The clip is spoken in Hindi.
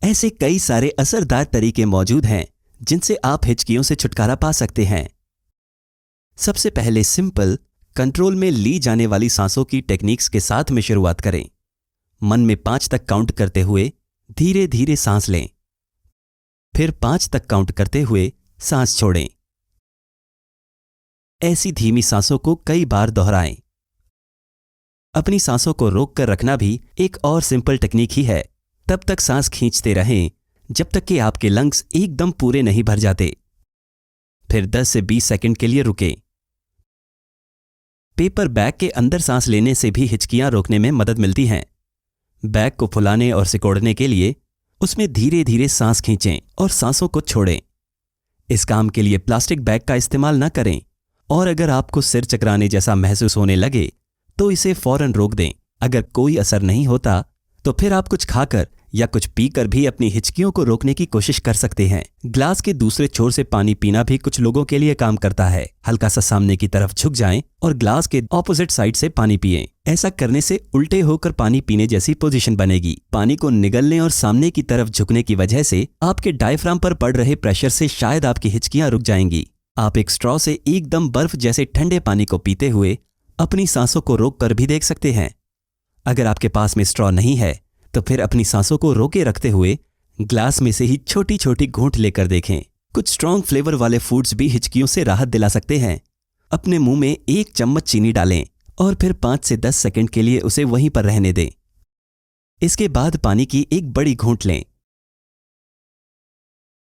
ऐसे कई सारे असरदार तरीके मौजूद हैं जिनसे आप हिचकियों से छुटकारा पा सकते हैं। सबसे पहले सिंपल, कंट्रोल में ली जाने वाली सांसों की टेक्निक्स के साथ में शुरुआत करें। मन में 5 तक काउंट करते हुए धीरे धीरे सांस लें, फिर 5 तक काउंट करते हुए सांस छोड़ें। ऐसी धीमी सांसों को कई बार दोहराएं। अपनी सांसों को रोककर रखना भी एक और सिंपल टेक्निक ही है। तब तक सांस खींचते रहें जब तक कि आपके लंग्स एकदम पूरे नहीं भर जाते। फिर 10 से 20 सेकंड के लिए रुकें। पेपर बैग के अंदर सांस लेने से भी हिचकियां रोकने में मदद मिलती हैं। बैग को फुलाने और सिकोड़ने के लिए उसमें धीरे धीरे सांस खींचें और सांसों को छोड़ें। इस काम के लिए प्लास्टिक बैग का इस्तेमाल न करें और अगर आपको सिर चकराने जैसा महसूस होने लगे तो इसे फौरन रोक दें। अगर कोई असर नहीं होता तो फिर आप कुछ खाकर या कुछ पीकर भी अपनी हिचकियों को रोकने की कोशिश कर सकते हैं। ग्लास के दूसरे छोर से पानी पीना भी कुछ लोगों के लिए काम करता है। हल्का सा सामने की तरफ झुक जाएं और ग्लास के ऑपोजिट साइड से पानी पिएं। ऐसा करने से उल्टे होकर पानी पीने जैसी पोजीशन बनेगी। पानी को निगलने और सामने की तरफ झुकने की वजह से आपके डायफ्राम पर पड़ रहे प्रेशर से शायद आपकी हिचकियां रुक जाएंगी। आप एक स्ट्रॉ से एकदम बर्फ जैसे ठंडे पानी को पीते हुए अपनी सांसों को रोक कर भी देख सकते हैं। अगर आपके पास में स्ट्रॉ नहीं है तो फिर अपनी सांसों को रोके रखते हुए ग्लास में से ही छोटी छोटी घूंट लेकर देखें। कुछ स्ट्रॉन्ग फ्लेवर वाले फूड्स भी हिचकियों से राहत दिला सकते हैं। अपने मुंह में 1 चम्मच चीनी डालें और फिर 5 से 10 सेकंड के लिए उसे वहीं पर रहने दें। इसके बाद पानी की एक बड़ी घूंट लें